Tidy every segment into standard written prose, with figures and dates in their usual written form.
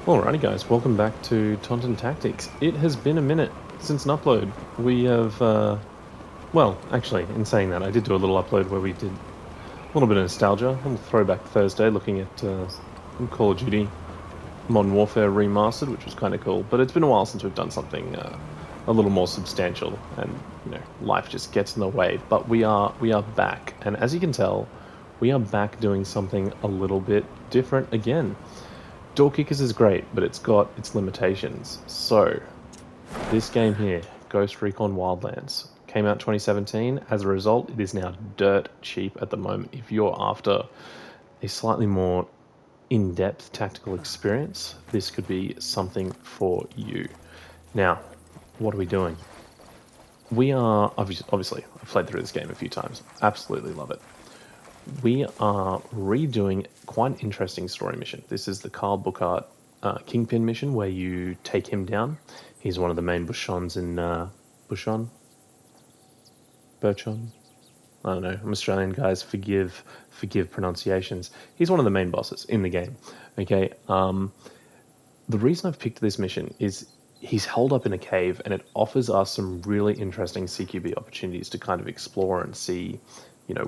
Alrighty guys, welcome back to Taunton Tactics. It has been a minute since an upload. We have, well, actually, in saying that, I did do a little upload where we did a little bit of nostalgia, a little throwback Thursday, looking at some Call of Duty Modern Warfare Remastered, which was kind of cool. But it's been a while since we've done something a little more substantial, and life just gets in the way. But we are back, and as you can tell, we are back doing something a little bit different again. Door Kickers is great, but it's got its limitations. So, this game here, Ghost Recon Wildlands, came out 2017. As a result, it is now dirt cheap at the moment. If you're after a slightly more in-depth tactical experience, this could be something for you. Now, what are we doing? We are, obviously, I've played through this game a few times. Absolutely love it. We are redoing quite an interesting story mission. This is the Carl Burkhart Kingpin mission where you take him down. He's one of the main Bushons in Bushon? Burchon? I don't know. I'm Australian, guys. Forgive pronunciations. He's one of the main bosses in the game. Okay. The reason I've picked this mission is he's held up in a cave, and it offers us some really interesting CQB opportunities to kind of explore and see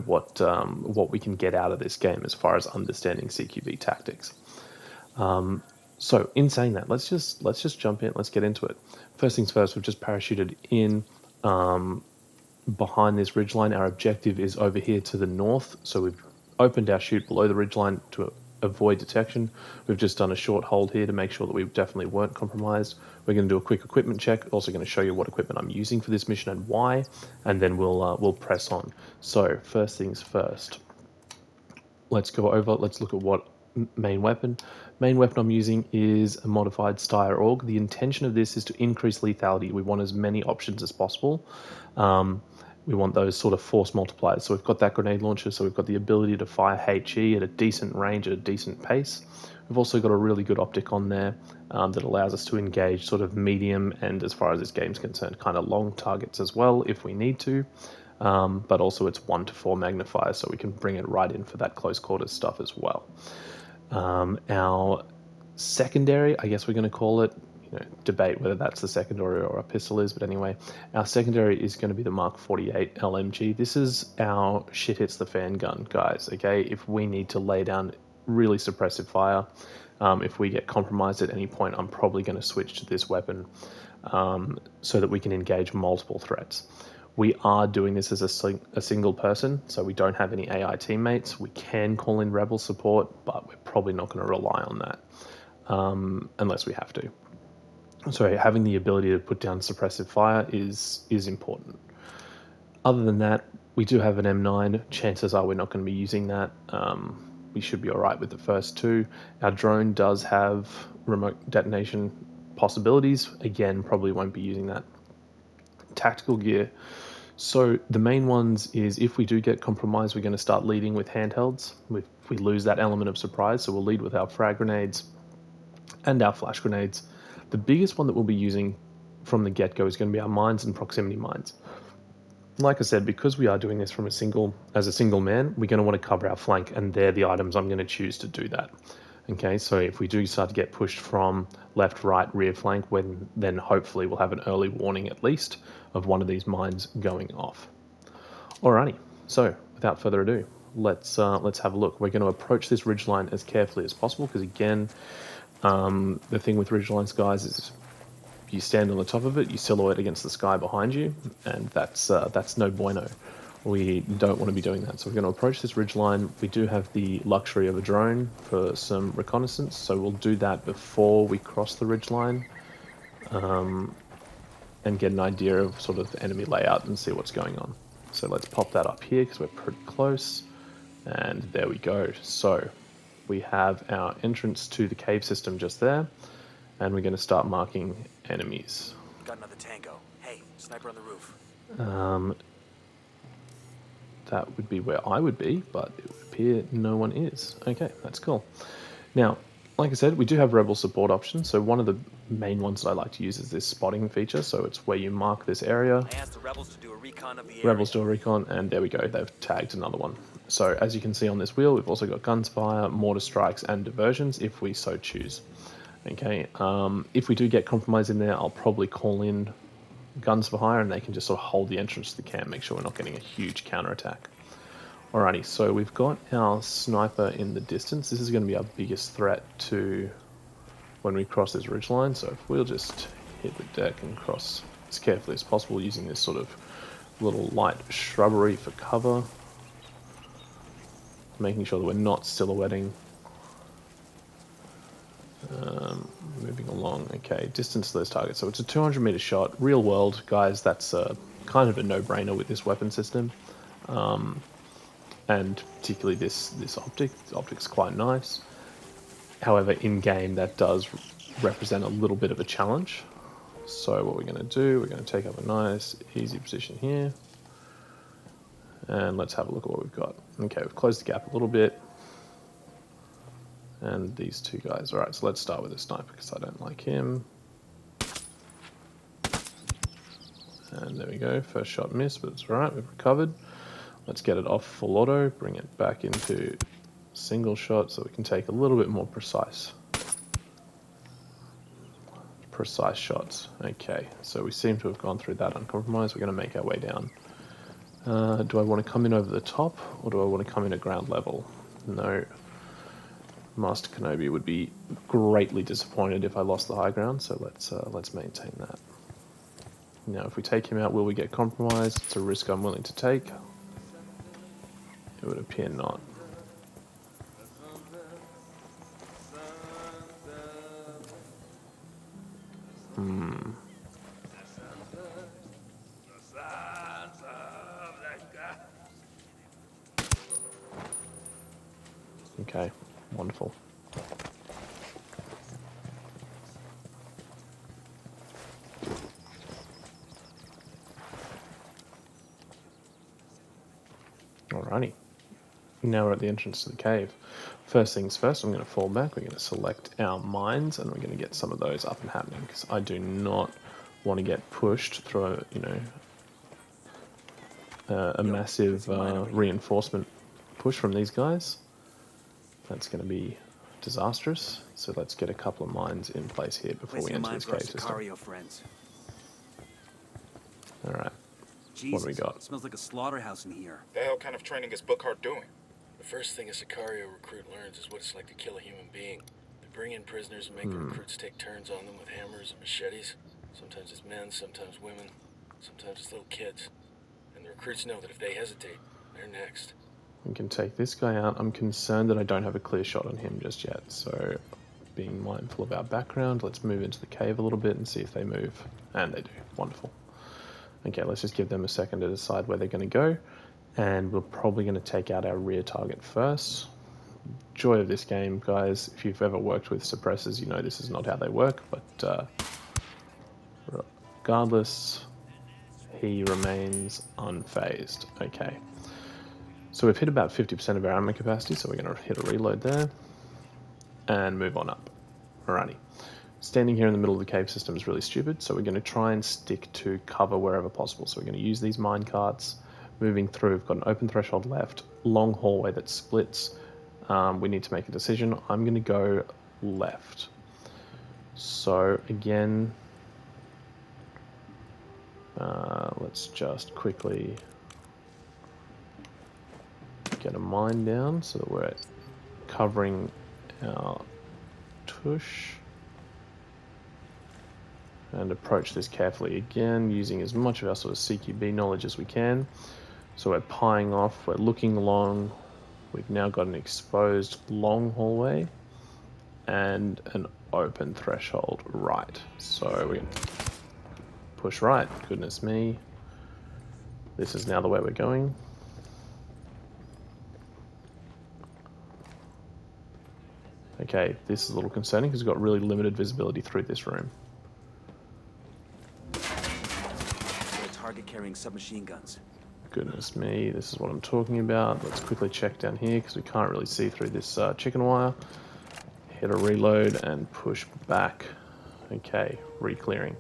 what we can get out of this game as far as understanding CQB tactics. So in saying that, let's just jump in. Let's get into it. First things first, we've just parachuted in behind this ridgeline. Our objective is over here to the north, so we've opened our chute below the ridgeline to avoid detection. We've just done a short hold here to make sure that we definitely weren't compromised. We're going to do a quick equipment check. Also going to show you what equipment I'm using for this mission and why, and then we'll press on. So first things first, let's go over. Let's look at what main weapon. Main weapon I'm using is a modified Steyr AUG. The intention of this is to increase lethality. We want as many options as possible. We want those sort of force multipliers. So we've got that grenade launcher, so we've got the ability to fire HE at a decent range, at a decent pace. We've also got a really good optic on there that allows us to engage sort of medium and, as far as this game's concerned, kind of long targets as well if we need to. But also it's 1:4 magnifier, so we can bring it right in for that close quarters stuff as well. Our secondary, I guess we're going to call it, debate whether that's the secondary or a pistol is, but anyway, our secondary is going to be the Mark 48 LMG. This is our shit hits the fan gun, guys, okay? If we need to lay down really suppressive fire, if we get compromised at any point, I'm probably going to switch to this weapon so that we can engage multiple threats. We are doing this as a single person, so we don't have any AI teammates. We can call in rebel support, but we're probably not going to rely on that unless we have to. So having the ability to put down suppressive fire is important. Other than that, we do have an M9. Chances are we're not going to be using that. We should be all right with the first two. Our drone does have remote detonation possibilities. Again, probably won't be using that. Tactical gear. So the main ones is if we do get compromised, we're going to start leading with handhelds. If we lose that element of surprise, so we'll lead with our frag grenades and our flash grenades. The biggest one that we'll be using from the get-go is going to be our mines and proximity mines. Like I said, because we are doing this as a single man, we're going to want to cover our flank, and they're the items I'm going to choose to do that. Okay, so if we do start to get pushed from left, right, rear flank, then hopefully we'll have an early warning at least of one of these mines going off. Alrighty, so without further ado, let's have a look. We're going to approach this ridgeline as carefully as possible because, again, the thing with ridgelines, guys, is you stand on the top of it, you silhouette against the sky behind you, and that's no bueno. We don't want to be doing that. So we're going to approach this ridgeline. We do have the luxury of a drone for some reconnaissance, so we'll do that before we cross the ridgeline and get an idea of sort of the enemy layout and see what's going on. So let's pop that up here because we're pretty close, and there we go. So we have our entrance to the cave system just there, and we're going to start marking enemies. Got another tango. Hey, sniper on the roof. That would be where I would be, but it would appear no one is. Okay, that's cool. Now, like I said, we do have rebel support options. So one of the main ones that I like to use is this spotting feature. So it's where you mark this area. I asked the rebels to do a recon of the area. Rebels do a recon, and there we go. They've tagged another one. So as you can see on this wheel, we've also got guns fire, mortar strikes, and diversions if we so choose. Okay, if we do get compromised in there, I'll probably call in guns for hire and they can just sort of hold the entrance to the camp, make sure we're not getting a huge counterattack. Alrighty, so we've got our sniper in the distance. This is going to be our biggest threat to when we cross this ridgeline. So if we'll just hit the deck and cross as carefully as possible using this sort of little light shrubbery for cover, making sure that we're not silhouetting. Moving along. Okay, distance to those targets. So it's a 200-meter shot. Real world, guys, that's kind of a no-brainer with this weapon system. And particularly this optic. The optic's quite nice. However, in-game, that does represent a little bit of a challenge. So what we're going to do, we're going to take up a nice, easy position here. And let's have a look at what we've got. Okay, we've closed the gap a little bit. And these two guys. Alright, so let's start with the sniper because I don't like him. And there we go. First shot missed, but it's alright. We've recovered. Let's get it off full auto. Bring it back into single shot so we can take a little bit more precise shots. Okay, so we seem to have gone through that uncompromised. We're going to make our way down. Do I want to come in over the top or do I want to come in at ground level? No. Master Kenobi would be greatly disappointed if I lost the high ground, so let's maintain that. Now, if we take him out, will we get compromised? It's a risk I'm willing to take. It would appear not. Okay, wonderful. Alrighty. Now we're at the entrance to the cave. First things first, I'm going to fall back. We're going to select our mines and we're going to get some of those up and happening because I do not want to get pushed through a massive reinforcement push from these guys. That's going to be disastrous. So let's get a couple of mines in place here before we enter this cave system. Alright. What do we got? It smells like a slaughterhouse in here. The hell kind of training is Bookhart doing? The first thing a Sicario recruit learns is what it's like to kill a human being. They bring in prisoners and make the recruits take turns on them with hammers and machetes. Sometimes it's men, sometimes women, sometimes it's little kids. And the recruits know that if they hesitate, they're next. We can take this guy out. I'm concerned that I don't have a clear shot on him just yet, so being mindful of our background, let's move into the cave a little bit and see if they move. And they do. Wonderful. Okay, let's just give them a second to decide where they're going to go. And we're probably going to take out our rear target first. Joy of this game, guys. If you've ever worked with suppressors, you know this is not how they work. But regardless, he remains unfazed. Okay. So we've hit about 50% of our ammo capacity, so we're going to hit a reload there. And move on up. Alrighty. Standing here in the middle of the cave system is really stupid, so we're going to try and stick to cover wherever possible. So we're going to use these mine carts. Moving through, we've got an open threshold left, long hallway that splits. We need to make a decision. I'm going to go left. So again, let's just quickly get a mine down so that we're covering our tush. And approach this carefully again, using as much of our sort of CQB knowledge as we can. So we're pieing off, we're looking along, we've now got an exposed long hallway and an open threshold right. So we push right, goodness me. This is now the way we're going. Okay, this is a little concerning because we've got really limited visibility through this room. Target carrying submachine guns. Goodness me, this is what I'm talking about. Let's quickly check down here because we can't really see through this chicken wire. Hit a reload and push back. Okay, re-clearing.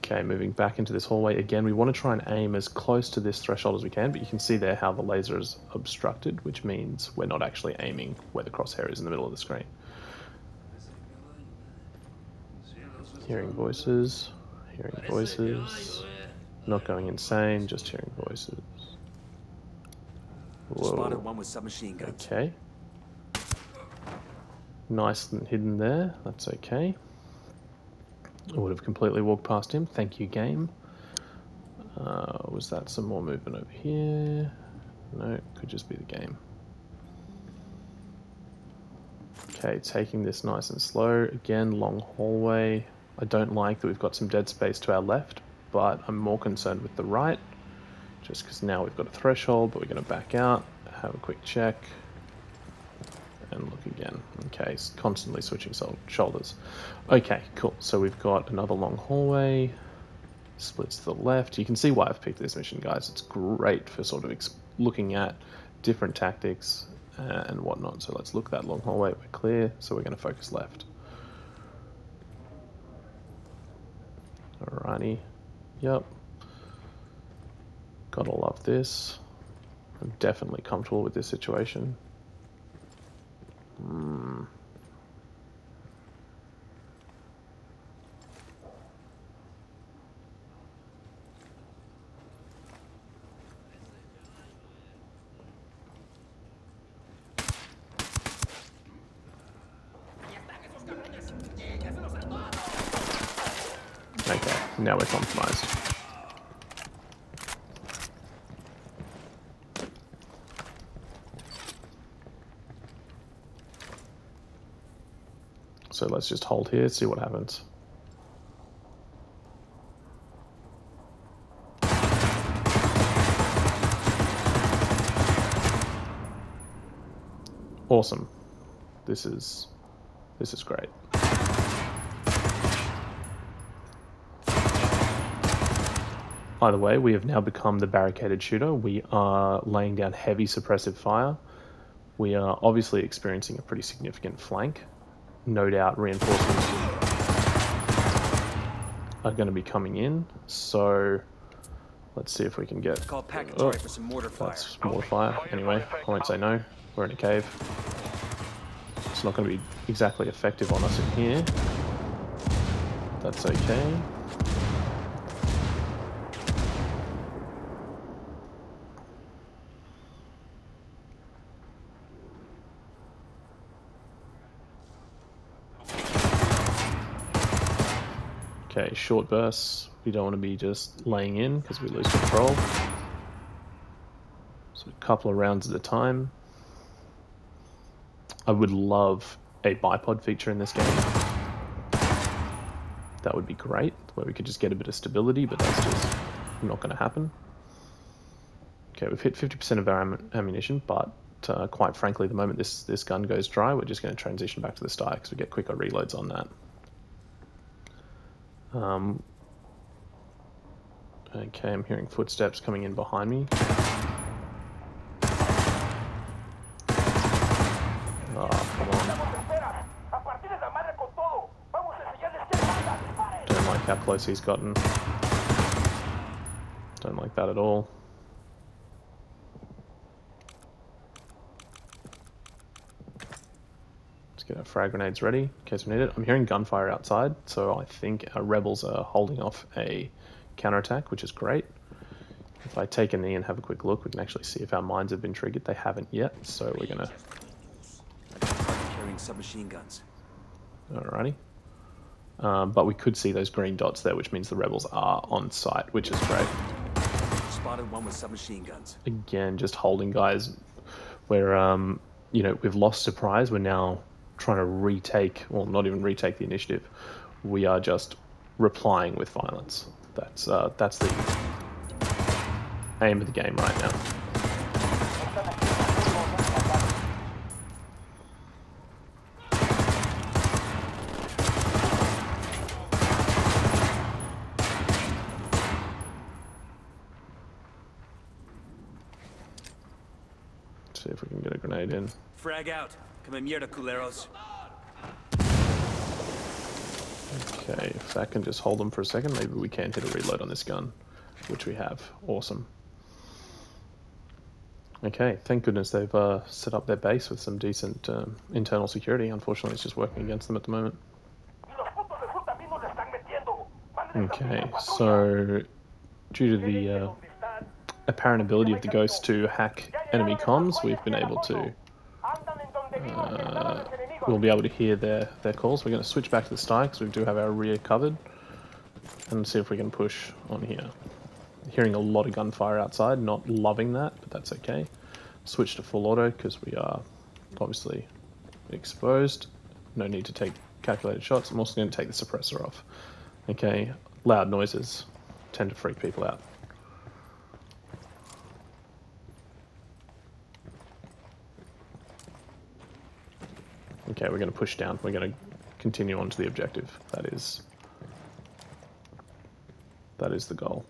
Okay, moving back into this hallway. Again, we want to try and aim as close to this threshold as we can, but you can see there how the laser is obstructed, which means we're not actually aiming where the crosshair is in the middle of the screen. Hearing voices, not going insane, just hearing voices. Spotted Whoa. one with submachine guns. Okay. Nice and hidden there, that's okay. I would have completely walked past him. Thank you, game. Was that some more movement over here? No, it could just be the game. Okay, taking this nice and slow. Again, long hallway. I don't like that we've got some dead space to our left, but I'm more concerned with the right. Just because now we've got a threshold, but we're going to back out, have a quick check, and look again. Okay, constantly switching shoulders. Okay, cool. So we've got another long hallway, splits to the left. You can see why I've picked this mission, guys. It's great for sort of looking at different tactics and whatnot. So let's look that long hallway. We're clear, so we're going to focus left. Alrighty. Yep. Gotta love this. I'm definitely comfortable with this situation. Okay, now we're compromised. So let's just hold here, see what happens. Awesome. This is great. Either way, we have now become the barricaded shooter. We are laying down heavy suppressive fire. We are obviously experiencing a pretty significant flank. No doubt reinforcements are going to be coming in. So let's see if we can get... Call Packatory for some mortar fire. That's mortar fire. Anyway, I won't say no. We're in a cave. It's not going to be exactly effective on us in here. That's okay. Okay, short bursts. We don't want to be just laying in because we lose control. So a couple of rounds at a time. I would love a bipod feature in this game. That would be great, where we could just get a bit of stability, but that's just not going to happen. Okay, we've hit 50% of our ammunition, but quite frankly, the moment this gun goes dry, we're just going to transition back to the Steyr because we get quicker reloads on that. Okay, I'm hearing footsteps coming in behind me. Oh, come on. Don't like how close he's gotten. Don't like that at all. Get our frag grenades ready in case we need it. I'm hearing gunfire outside, so I think our rebels are holding off a counterattack, which is great. If I take a knee and have a quick look, we can actually see if our mines have been triggered. They haven't yet, so we're gonna... Carrying submachine guns. Alrighty. But we could see those green dots there, which means the rebels are on site, which is great. Spotted one with submachine guns. Again, just holding guys. We're, you know, we've lost surprise. We're now trying to retake, well, not even retake the initiative. We are just replying with violence. That's the aim of the game right now. Let's see if we can get a grenade in. Frag out. Come mierda, culeros. Okay, if that can just hold them for a second, maybe we can hit a reload on this gun, which we have. Awesome. Okay, thank goodness they've set up their base with some decent internal security. Unfortunately, it's just working against them at the moment. Okay, so due to the apparent ability of the Ghost to hack enemy comms, we've been able to we'll be able to hear their calls. We're going to switch back to the start because we do have our rear covered, and see if we can push on here. Hearing a lot of gunfire outside, not loving that, but that's okay. Switch to full auto because we are obviously exposed. No need to take calculated shots. I'm also going to take the suppressor off. Okay, loud noises tend to freak people out. Okay, we're going to push down. We're going to continue on to the objective. That is the goal.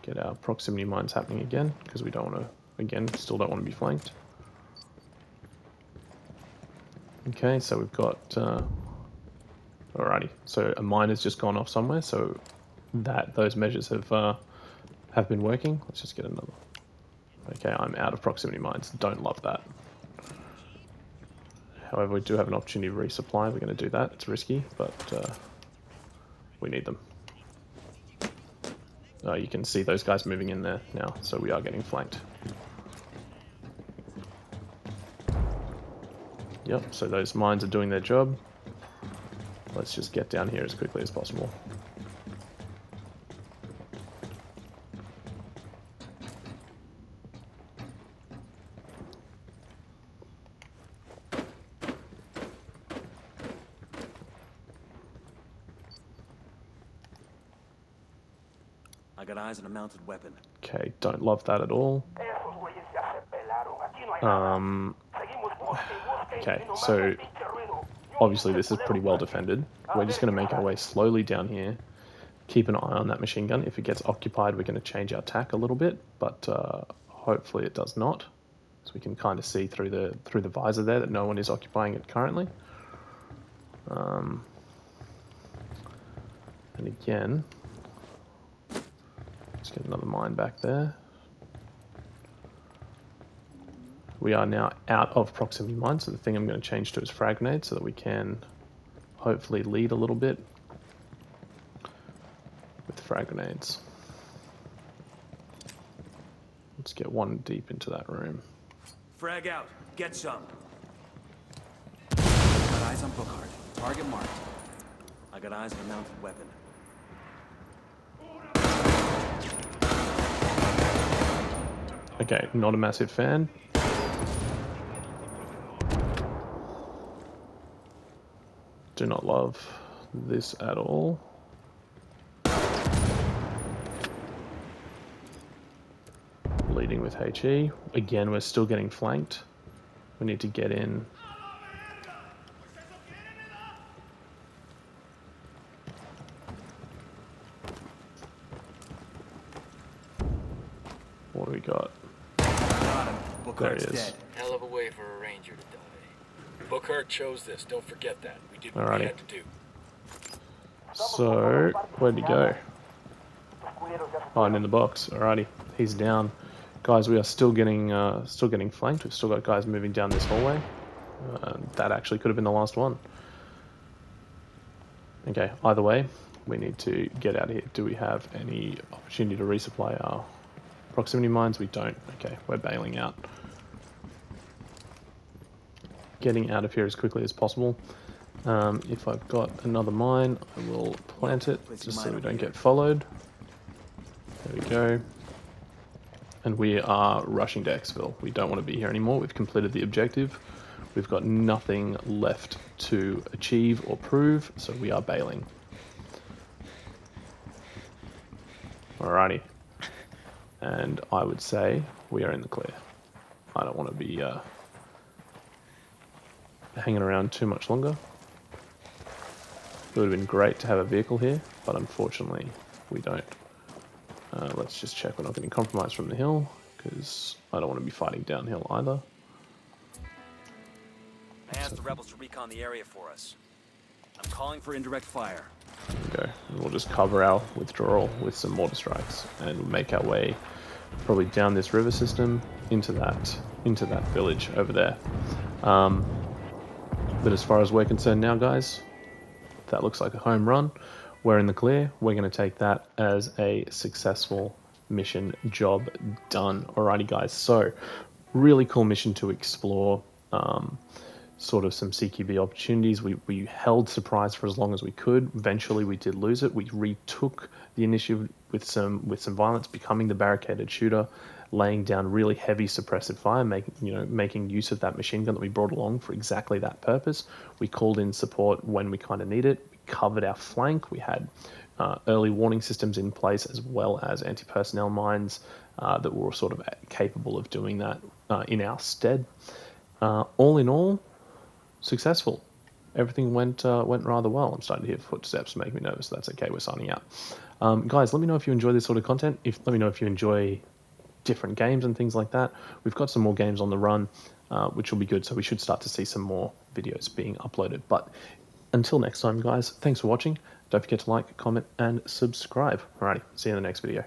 Get our proximity mines happening again, because we don't want to, again, still don't want to be flanked. Okay, so we've got, alrighty, so a mine has just gone off somewhere, so those measures have been working. Let's just get another. Okay, I'm out of proximity mines. Don't love that. However, we do have an opportunity to resupply. We're going to do that. It's risky, but we need them. You can see those guys moving in there now, so we are getting flanked. Yep, so those mines are doing their job. Let's just get down here as quickly as possible. I got eyes on a mounted weapon. Okay, don't love that at all. Okay, so obviously this is pretty well defended. We're just going to make our way slowly down here. Keep an eye on that machine gun. If it gets occupied, we're going to change our tack a little bit, but hopefully it does not. So we can kind of see through the visor there that no one is occupying it currently. And again, let's get another mine back there. We are now out of proximity mines, so the thing I'm going to change to is frag grenade so that we can hopefully lead a little bit with frag grenades. Let's get one deep into that room. Frag out. Get some. Got eyes on Bookhart. Target marked. I got eyes on a mounted weapon. Okay, not a massive fan. Do not love this at all. Leading with HE. Again, we're still getting flanked. We need to get in. What do we got? Got him. There he Bookhart's is. dead. Hell of a way for a ranger to die. Bookhart chose this. Don't forget that. We did what Alrighty. we had to do. So, where'd he go? Hiding in the box. Alrighty, he's down. Guys, we are still getting flanked. We've still got guys moving down this hallway. That actually could have been the last one. Okay, either way, we need to get out of here. Do we have any opportunity to resupply our proximity mines? We don't. Okay, we're bailing out. Getting out of here as quickly as possible. If I've got another mine, I will plant it just so we don't get followed. There we go. And we are rushing to Xville. We don't want to be here anymore. We've completed the objective. We've got nothing left to achieve or prove, so we are bailing. Alrighty. And I would say we are in the clear. I don't want to be hanging around too much longer. It would have been great to have a vehicle here, but unfortunately we don't. Let's just check we're not getting compromised from the hill. because I don't want to be fighting downhill either. I asked the rebels to recon the area for us. I'm calling for indirect fire. There we go. And we'll just cover our withdrawal with some mortar strikes and make our way probably down this river system into that village over there. But as far as we're concerned now, guys, that looks like a home run. We're in the clear. We're going to take that as a successful mission. Job done. Alrighty, guys. So, really cool mission to explore. Sort of some CQB opportunities. We held surprise for as long as we could. Eventually, we did lose it. We retook the initiative with some violence, becoming the barricaded shooter, laying down really heavy suppressive fire, making use of that machine gun that we brought along for exactly that purpose. We called in support when we kind of needed it. We covered our flank. We had early warning systems in place, as well as anti-personnel mines that were sort of capable of doing that in our stead. All in all, successful. Everything went rather well. I'm starting to hear footsteps, make me nervous. That's okay. We're signing out. Guys, let me know if you enjoy this sort of content. Let me know if you enjoy different games and things like that. We've got some more games on the run, which will be good. So we should start to see some more videos being uploaded. But until next time, guys, thanks for watching. Don't forget to like, comment, and subscribe. Alrighty, see you in the next video.